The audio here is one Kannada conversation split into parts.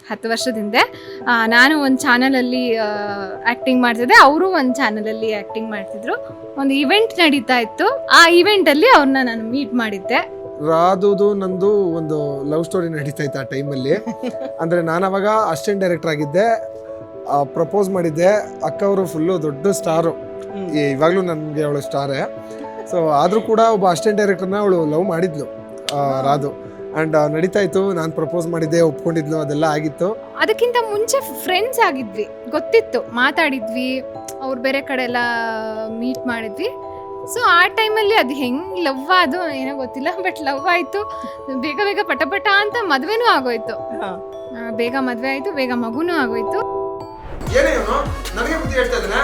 10 ವರ್ಷದ ನಾನು ಒಂದು ಚಾನಲಲ್ಲಿ ಆ್ಯಕ್ಟಿಂಗ್ ಮಾಡ್ತಿದ್ದೆ, ಅವರು ಒಂದು ಚಾನಲಲ್ಲಿ ಆ್ಯಕ್ಟಿಂಗ್ ಮಾಡ್ತಿದ್ರು. ಒಂದು ಇವೆಂಟ್ ನಡೀತಾ ಇತ್ತು, ಆ ಇವೆಂಟಲ್ಲಿ ಅವ್ರನ್ನ ನಾನು ಮೀಟ್ ಮಾಡಿದ್ದೆ. ರಾಧುದು ನಂದು ಒಂದು ಲವ್ ಸ್ಟೋರಿ ನಡೀತಾ ಇತ್ತು ಆ ಟೈಮಲ್ಲಿ. ಅಂದರೆ ನಾನು ಅವಾಗ ಅಸಿಸ್ಟೆಂಟ್ ಡೈರೆಕ್ಟರ್ ಆಗಿದ್ದೆ, ಪ್ರಪೋಸ್ ಮಾಡಿದ್ದೆ. ಅಕ್ಕ ಅವರು ಫುಲ್ಲು ದೊಡ್ಡ ಸ್ಟಾರು, ಇವಾಗಲೂ ನನಗೆ ಅವಳು ಸ್ಟಾರೇ. ಸೊ ಆದರೂ ಕೂಡ ಒಬ್ಬ ಅಸಿಸ್ಟೆಂಟ್ ಡೈರೆಕ್ಟರ್ನ ಅವಳು ಲವ್ ಮಾಡಿದ್ಲು ರಾಧು. ಆ್ಯಂಡ್ ನಡೀತಾ ಇತ್ತು, ನಾನು ಪ್ರಪೋಸ್ ಮಾಡಿದ್ದೆ, ಒಪ್ಕೊಂಡಿದ್ಲು, ಅದೆಲ್ಲ ಆಗಿತ್ತು. ಅದಕ್ಕಿಂತ ಮುಂಚೆ ಫ್ರೆಂಡ್ಸ್ ಆಗಿದ್ವಿ, ಗೊತ್ತಿತ್ತು, ಮಾತಾಡಿದ್ವಿ, ಅವ್ರು ಬೇರೆ ಕಡೆ ಎಲ್ಲ ಮೀಟ್ ಮಾಡಿದ್ವಿ. ಸೊ ಆ ಟೈಮಲ್ಲಿ ಅದು ಹೆಂಗೆ ಲವ್ ಅದು ಏನೋ ಗೊತ್ತಿಲ್ಲ, ಬಟ್ ಲವ್ ಆಯಿತು. ಬೇಗ ಬೇಗ ಪಟ ಅಂತ ಮದುವೆನೂ ಆಗೋಯ್ತು. ಬೇಗ ಮದುವೆ ಆಯಿತು, ಬೇಗ ಮಗುನೂ ಆಗೋಯ್ತು. ನನಗೆ ಬುದ್ಧಿ ಹೇಳ್ತಾ ಇದ್ದೇನೆ.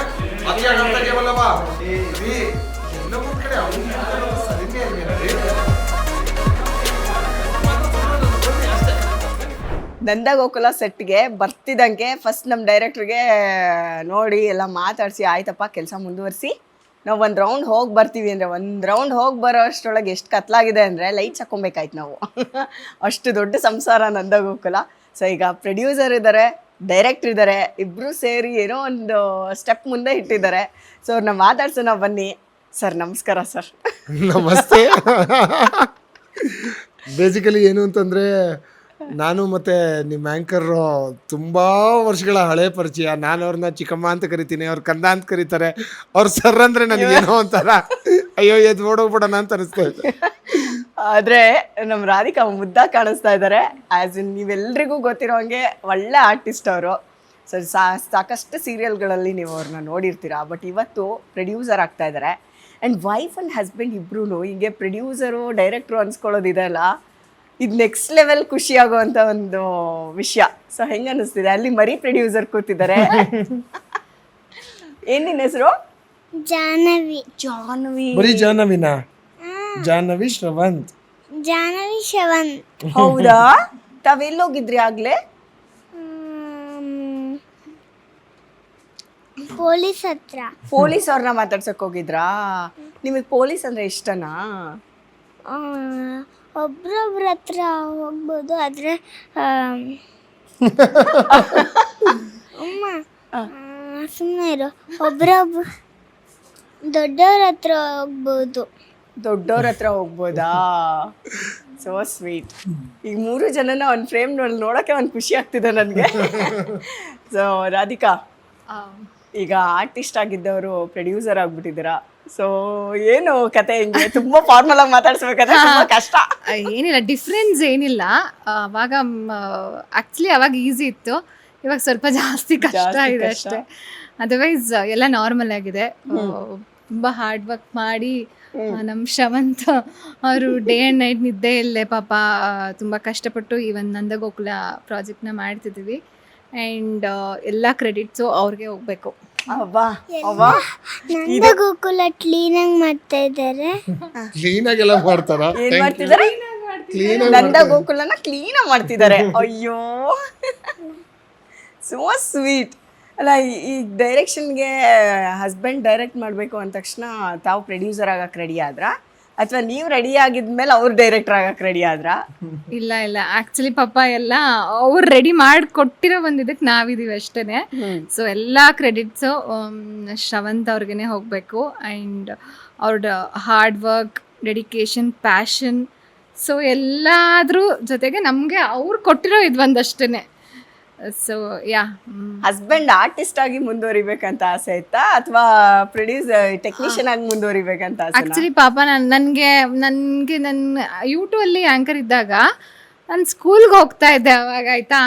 ನಂದಗೋಕುಲ ಸೆಟ್ಗೆ ಬರ್ತಿದ್ದಂಗೆ ಫಸ್ಟ್ ನಮ್ಮ ಡೈರೆಕ್ಟ್ರಿಗೆ ನೋಡಿ ಎಲ್ಲ ಮಾತಾಡಿಸಿ, ಆಯ್ತಪ್ಪ ಕೆಲಸ ಮುಂದುವರಿಸಿ, ನಾವು ಒಂದು ರೌಂಡ್ ಹೋಗಿ ಬರ್ತೀವಿ ಅಂದರೆ, ಒಂದು ರೌಂಡ್ ಹೋಗಿ ಬರೋ ಅಷ್ಟರೊಳಗೆ ಎಷ್ಟು ಕತ್ಲಾಗಿದೆ ಅಂದರೆ ಲೈಟ್ಸ್ ಹಾಕ್ಕೊಬೇಕಾಯ್ತು ನಾವು. ಅಷ್ಟು ದೊಡ್ಡ ಸಂಸಾರ ನಂದಗೋಕುಲ. ಸೊ ಈಗ ಪ್ರೊಡ್ಯೂಸರ್ ಇದ್ದಾರೆ, ಡೈರೆಕ್ಟ್ರ್ ಇದ್ದಾರೆ, ಇಬ್ಬರು ಸೇರಿ ಏನೋ ಒಂದು ಸ್ಟೆಪ್ ಮುಂದೆ ಇಟ್ಟಿದ್ದಾರೆ. ಸೊ ಅವ್ರನ್ನ ಮಾತಾಡ್ಸೋಣ ಬನ್ನಿ. ಸರ್ ನಮಸ್ಕಾರ. ಸರ್ ನಮಸ್ತೆ. ಬೇಸಿಕಲಿ ಏನು ಅಂತಂದರೆ, ನಾನು ಮತ್ತು ನಿಮ್ಮ ಆ್ಯಂಕರು ತುಂಬ ವರ್ಷಗಳ ಹಳೆ ಪರಿಚಯ. ನಾನು ಅವ್ರನ್ನ ಚಿಕ್ಕಮ್ಮ ಅಂತ ಕರಿತೀನಿ, ಅವ್ರು ಕಂದ ಅಂತ ಕರೀತಾರೆ. ಅವ್ರು ಸರ್ ಅಂದರೆ ನನಗೇನೋ ಒಂಥರ ಅಯ್ಯೋ ಎದ್ದು ಓಡೋಗ್ಬಿಡೋಣ ಅಂತ ಅನಿಸ್ತಾ ಇದೆ. ಆದರೆ ನಮ್ಮ ರಾಧಿಕಾ ಮುದ್ದ ಕಾಣಿಸ್ತಾ ಇದ್ದಾರೆ. ಆ್ಯಸ್ ಇನ್ ನೀವೆಲ್ರಿಗೂ ಗೊತ್ತಿರೋ ಹಾಗೆ ಒಳ್ಳೆ ಆರ್ಟಿಸ್ಟ್ ಅವರು. ಸೊ ಸಾಕಷ್ಟು ಸೀರಿಯಲ್ಗಳಲ್ಲಿ ನೀವು ಅವ್ರನ್ನ ನೋಡಿರ್ತೀರ. ಬಟ್ ಇವತ್ತು ಪ್ರೊಡ್ಯೂಸರ್ ಆಗ್ತಾ ಇದ್ದಾರೆ. ಆ್ಯಂಡ್ ವೈಫ್ ಆ್ಯಂಡ್ ಹಸ್ಬೆಂಡ್ ಇಬ್ಬರೂ ಹೀಗೆ ಪ್ರೊಡ್ಯೂಸರು ಡೈರೆಕ್ಟ್ರು ಅನ್ಸ್ಕೊಳ್ಳೋದಿದೆಯಲ್ಲ, ಇದು ನೆಕ್ಸ್ಟ್ ಲೆವೆಲ್ ಖುಷಿಯಾಗುವಂಥ ಒಂದು ವಿಷಯ. ಸೊ ಹೆಂಗೆ ಅನ್ನಿಸ್ತಿದೆ? ಅಲ್ಲಿ ಮರಿ ಪ್ರೊಡ್ಯೂಸರ್ ಕೂತಿದ್ದಾರೆ. ಏನ್ ನಿನ್ನ ಹೆಸರು? ಜಾಹ್ನವಿ. ಜಾಹ್ನವಿ. ಬರೀ ಜಾಹ್ನವಿನಾ? ಜಾಹ್ನವಿ ಶ್ರವಂತ್. ಜಾಹ್ನವಿ ಶ್ರವಂತ್. ಹೌದಾ? ತಾವೆಲ್ಲೋಗಿದ್ರಿ ಆಗ್ಲೇ? ಪೊಲೀಸ್ ಹತ್ರ. ಪೊಲೀಸ್ ಅವ್ರನ್ನ ಮಾತಾಡ್ಸಕ್ ಹೋಗಿದ್ರಾ? ನಿಮಗೆ ಪೊಲೀಸ್ ಅಂದ್ರೆ ಇಷ್ಟನಾ? ಒಬ್ರೊಬ್ರ ಹತ್ರ ಹೋಗ್ಬೋದು, ಆದರೆ ಅಮ್ಮ ಸುಮ್ಮನೆ ಇರು. ಒಬ್ರೊಬ್ರು ದೊಡ್ಡವ್ರ ಹತ್ರ ಹೋಗ್ಬೋದು. ದೊಡ್ಡವ್ರ ಹತ್ರ ಹೋಗ್ಬೋದಾ? So sweet. ಈಗ 3 ಜನನ ಒಂದು ಫ್ರೇಮ್ ನೋಡೋಕ್ಕೆ ಒಂದು ಖುಷಿ ಆಗ್ತಿದೆ ನನಗೆ. ಸೊ ರಾಧಿಕಾ, ಈಗ ಆರ್ಟಿಸ್ಟ್ ಆಗಿದ್ದವರು ಪ್ರೊಡ್ಯೂಸರ್ ಆಗ್ಬಿಟ್ಟಿದ್ದೀರಾ. ಸೊ ಏನು ಕತೆ? ಹಿಂಗೆ ತುಂಬಾ ಫಾರ್ಮಲ್ ಆಗಿ ಮಾತಾಡ್ಸ್ಬೇಕಾದ್ರೆ ತುಂಬಾ ಕಷ್ಟ. ಏನಿಲ್ಲ, ಡಿಫ್ರೆನ್ಸ್ ಏನಿಲ್ಲ. ಅವಾಗ ಆ್ಯಕ್ಚುಲಿ ಅವಾಗ ಈಸಿ ಇತ್ತು, ಇವಾಗ ಸ್ವಲ್ಪ ಜಾಸ್ತಿ ಕಷ್ಟ ಇದೆ ಅಷ್ಟೇ. ಅದರ್ವೈಸ್ ಎಲ್ಲ ನಾರ್ಮಲ್ ಆಗಿದೆ. ತುಂಬ ಹಾರ್ಡ್ ವರ್ಕ್ ಮಾಡಿ ನಮ್ಮ ಶ್ರವಂತ್ ಅವರು ಡೇ ಆ್ಯಂಡ್ ನೈಟ್ ನಿದ್ದೆ ಇಲ್ಲೇ ಪಾಪ ತುಂಬ ಕಷ್ಟಪಟ್ಟು ಈ ಒಂದು ನಂದಗೋಕುಲ ಪ್ರಾಜೆಕ್ಟ್ನ ಮಾಡ್ತಿದ್ದೀವಿ. ಆ್ಯಂಡ್ ಎಲ್ಲ ಕ್ರೆಡಿಟ್ಸು ಅವ್ರಿಗೆ ಹೋಗಬೇಕು. ನಂದಗೋಕುಲ ಕ್ಲೀನಾಗಿ ಮಾಡ್ತಾ ಇದ್ದಾರೆ. ಕ್ಲೀನಾಗೆಲ್ಲ ಮಾಡ್ತಾರ? ಏನ್ ಮಾಡ್ತಿದ್ದಾರೆ? ನಂದಗೋಕುಲನ ಕ್ಲೀನಾಗಿ ಮಾಡ್ತಿದ್ದಾರೆ. ಅಯ್ಯೋ ಸೋ ಸ್ವೀಟ್. ಅಲ್ಲ, ಈ ಡೈರೆಕ್ಷನ್ಗೆ ಹಸ್ಬೆಂಡ್ ಡೈರೆಕ್ಟ್ ಮಾಡಬೇಕು ಅಂದ ತಕ್ಷಣ ತಾವು ಪ್ರೊಡ್ಯೂಸರ್ ಆಗಕ್ಕೆ ರೆಡಿ ಆದ್ರಾ, ಅಥವಾ ನೀವು ರೆಡಿ ಆಗಿದ್ಮೇಲೆ ಅವ್ರು ಡೈರೆಕ್ಟರ್ ಆಗಕ್ಕೆ ರೆಡಿ ಆದ್ರಾ? ಇಲ್ಲ, ಆ್ಯಕ್ಚುಲಿ ಪಾಪ ಎಲ್ಲ ಅವ್ರು ರೆಡಿ ಮಾಡಿ ಕೊಟ್ಟಿರೋ ಬಂದಿದ್ದಕ್ಕೆ ನಾವಿದ್ದೀವಿ ಅಷ್ಟೇ. ಸೊ ಎಲ್ಲ ಕ್ರೆಡಿಟ್ಸು ಶ್ರವಂತ್ ಅವ್ರಿಗೇ ಹೋಗಬೇಕು. ಆ್ಯಂಡ್ ಅವ್ರ hard work, dedication, passion, so ಎಲ್ಲಾದ್ರ ಜೊತೆಗೆ ನಮಗೆ ಅವ್ರು ಕೊಟ್ಟಿರೋ ಇದು ಒಂದಷ್ಟೇ. ಸೊ ಯಾ, ಹಸ್ಬೆಂಡ್ ಆರ್ಟಿಸ್ಟ್ ಆಗಿ ಮುಂದುವರಿಬೇಕಂತ ಆಸೆ ಇತ್ತಾ, ಅಥವಾ ಪ್ರೊಡ್ಯೂಸರ್ ಟೆಕ್ನಿಷಿಯನ್ ಆಗಿ ಮುಂದುವರಿಬೇಕಂತ ಆಸೆ? ಆ್ಯಕ್ಚುಲಿ ಪಾಪ ನನಗೆ ನನ್ನ ಯೂಟ್ಯೂಬಲ್ಲಿ ಆ್ಯಂಕರ್ ಇದ್ದಾಗ ನಾನು ಸ್ಕೂಲ್ಗೆ ಹೋಗ್ತಾ ಇದ್ದೆ ಅವಾಗ, ಆಯ್ತಾ,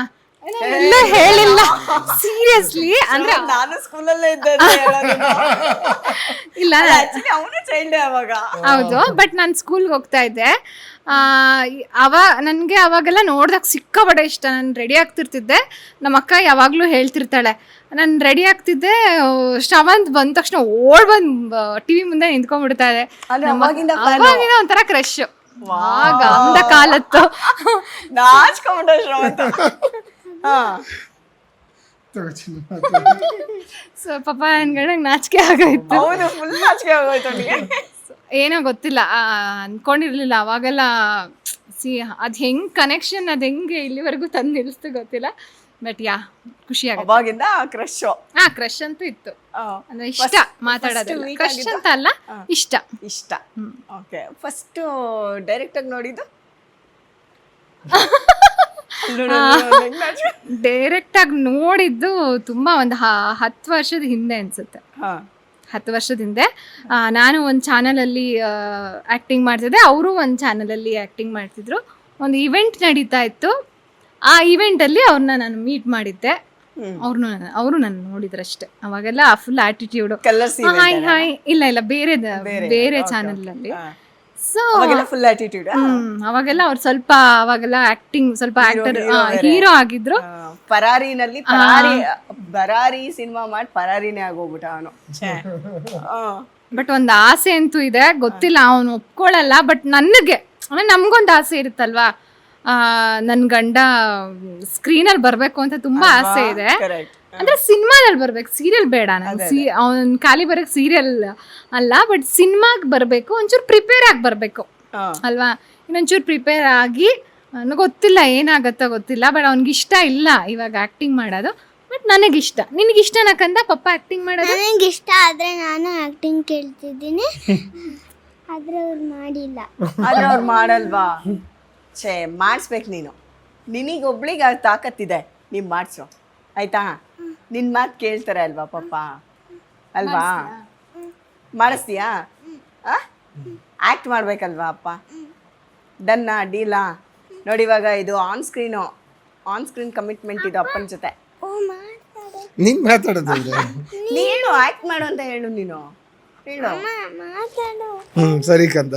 ಎಲ್ಲ ಹೇಳಿಲ್ಲ ಸೀರಿಯಸ್ಲಿ. ಅಂದ್ರೆ ನಾನು ಸ್ಕೂಲಲ್ಲೇ ಇದ್ದೆ ಇಲ್ಲ, ಅವನು ಚೈಲ್ಡ್ ಅವಾಗ. ಹೌದು, ಬಟ್ ನಾನು ಸ್ಕೂಲ್ಗೆ ಹೋಗ್ತಾ ಇದ್ದೆ. ನನಗೆ ಅವಾಗೆಲ್ಲ ನೋಡ್ದಾಗ ಸಿಕ್ಕಾಪಟ್ಟೆ ಇಷ್ಟ. ನಾನು ರೆಡಿ ಆಗ್ತಿರ್ತಿದ್ದೆ, ನಮ್ಮ ಅಕ್ಕ ಯಾವಾಗಲೂ ಹೇಳ್ತಿರ್ತಾಳೆ, ನಾನು ರೆಡಿ ಆಗ್ತಿದ್ದೆ, ಶ್ರವಂತ್ ಬಂದ ತಕ್ಷಣ ಓಡ್ ಬಂದು ಟಿ ವಿ ಮುಂದೆ ನಿಂತ್ಕೊಂಡ್ಬಿಡ್ತಾ ಇದೆ. ಅವಾಗಿನ ಒಂಥರ ಕ್ರಶ್. ಅಂದ ಕಾಲತ್ತು ನಾಚ್ಕೊಂಡ ಶ್ರವಂತ. ಸೊ ಪಾಪ ನನ್ಗಡೆ ನಾಚಿಕೆ ಆಗೋಯ್ತು. ಹೌದು, ಫುಲ್ ನಾಚಿಕೆ ಆಗೋಯ್ತು ಅವನಿಗೆ. ಏನೋ ಗೊತ್ತಿಲ್ಲ, ಅಂದ್ಕೊಂಡಿರ್ಲಿಲ್ಲ ಅವಾಗೆಲ್ಲ. ಅದು ಹೆಂಗೆ ಕನೆಕ್ಷನ್, ಅದು ಹೆಂಗೆ ಇಲ್ಲಿವರೆಗೂ ತಂದು ನಿಲ್ಲಿಸ್ತು ಗೊತ್ತಿಲ್ಲ. ಬಟ್ ಖುಷಿ ಆಗುತ್ತೆ. ಅವಾಗಿಂದ ಕ್ರಶ್. ಕ್ರಶ್ ಅಂತೂ ಇತ್ತು. ಅಂದ್ರೆ ಇಷ್ಟ ಮಾತಾಡೋದು, ಕ್ರಶ್ ಅಂತ ಅಲ್ಲ, ಇಷ್ಟ. ಓಕೆ. ಫಸ್ಟ್ ಡೈರೆಕ್ಟ್ ಆಗಿ ನೋಡಿದ್ದು ಡೈರೆಕ್ಟ್ ಆಗಿ ನೋಡಿದ್ದು ತುಂಬಾ ಒಂದು 10 ವರ್ಷದ ಹಿಂದೆ ಅನ್ಸುತ್ತೆ. 10 ವರ್ಷದ ಹಿಂದೆ ನಾನು ಒಂದು ಚಾನಲಲ್ಲಿ ಆ್ಯಕ್ಟಿಂಗ್ ಮಾಡ್ತಿದ್ದೆ, ಅವರು ಒಂದು ಚಾನಲಲ್ಲಿ ಆ್ಯಕ್ಟಿಂಗ್ ಮಾಡ್ತಿದ್ರು. ಒಂದು ಇವೆಂಟ್ ನಡೀತಾ ಇತ್ತು. ಆ ಇವೆಂಟಲ್ಲಿ ಅವ್ರನ್ನ ನಾನು ಮೀಟ್ ಮಾಡಿದ್ದೆ. ಅವರು ನನ್ನ ನೋಡಿದ್ರಷ್ಟೇ. ಅವಾಗೆಲ್ಲ ಫುಲ್ ಆಟಿಟ್ಯೂಡು, ಹಾಯ್ ಹಾಯ್. ಇಲ್ಲ ಬೇರೆ ಚಾನಲಲ್ಲಿ. So full attitude. ಅವಾಗೆಲ್ಲ ಅವ್ರು ಅವಾಗೆಲ್ಲ ಆಕ್ಟಿಂಗ್ ಸ್ವಲ್ಪ ಆಕ್ಟರ್, ಹೀರೋ ಆಗಿದ್ರು. ಪರಾರಿನಲ್ಲಿ ಬರಾರಿ ಸಿನಿಮಾ ಮಾಡಿ ಪರಾರಿನೇ ಆಗೋಗ್ಬಿಟ್ಟ ಅವನು. ಬಟ್ ಒಂದು ಆಸೆ ಅಂತೂ ಇದೆ, ಗೊತ್ತಿಲ್ಲ ಅವನು ಒಪ್ಕೊಳ್ಳಲ್ಲ. ಬಟ್ ನನಗೆ ನಮ್ಗೊಂದು ಆಸೆ ಇರುತ್ತಲ್ವಾ, ನನ್ನ ಗಂಡ ಸ್ಕ್ರೀನಲ್ಲಿ ಬರಬೇಕು ಅಂತ ತುಂಬಾ ಆಸೆ ಇದೆ. ಅಂದ್ರೆ ಸಿನಿಮಾದಲ್ಲಿ ಬರ್ಬೇಕು, ಸೀರಿಯಲ್ ಬೇಡ ನಂಗೆ. ಅವ್ನ ಖಾಲಿ ಬರೋಕ್ಕೆ ಸೀರಿಯಲ್ ಅಲ್ಲ, ಬಟ್ ಸಿನಿಮಾಗೆ ಬರಬೇಕು, ಒಂಚೂರು ಪ್ರಿಪೇರ್ ಆಗಿ ಬರಬೇಕು ಅಲ್ವಾ. ಇನ್ನೊಂಚೂರು ಪ್ರಿಪೇರ್ ಆಗಿ, ನನಗೆ ಗೊತ್ತಿಲ್ಲ ಏನಾಗತ್ತೋ ಗೊತ್ತಿಲ್ಲ. ಬಟ್ ಅವ್ನಿಗೆ ಇಷ್ಟ ಇಲ್ಲ ಇವಾಗ ಆ್ಯಕ್ಟಿಂಗ್ ಮಾಡೋದು. ಬಟ್ ನನಗಿಷ್ಟ. ನಿನಗಿಷ್ಟನಾ ಕಂದ ಪಪ್ಪ ಆ್ಯಕ್ಟಿಂಗ್ ಮಾಡೋದು? ನನಗಿಷ್ಟ, ಆದರೆ ನಾನು ಆ್ಯಕ್ಟಿಂಗ್ ಕೇಳ್ತಿದ್ದೀನಿ, ಆದರೆ ಅವ್ರು ಮಾಡಿಲ್ಲ. ಆದ್ರೆ ಅವ್ರು ಮಾಡಲ್ವಾ? ಮಾಡಿಸ್ಬೇಕು ನೀನು. ನಿನಗೊಬ್ಳಿಗೆ ತಾಕತ್ತಿದೆ, ನೀವು ಮಾಡಿಸು ಆಯ್ತಾ. ನಿನ್ನ ಮಾತು ಕೇಳ್ತಾರೆ ಅಲ್ವಾ ಪಾಪ, ಅಲ್ವಾ? ಮಾಡಿಸ್ತೀಯಾ? ಆ್ಯಕ್ಟ್ ಮಾಡ್ಬೇಕಲ್ವಾ ಅಪ್ಪ? ಡನ್ನಾ ಡೀಲಾ? ನೋಡಿ ಇವಾಗ ಇದು ಆನ್ ಸ್ಕ್ರೀನ್ ಕಮಿಟ್ಮೆಂಟ್ ಇದು ಅಪ್ಪನ ಜೊತೆ. ನೀನ್ ಮಾತಾಡೋದು ನೀನು ಆ್ಯಕ್ಟ್ ಮಾಡು ಅಂತ ಹೇಳು. ನೀನು ಹೇಳು. ಸರಿ ಕಂದ.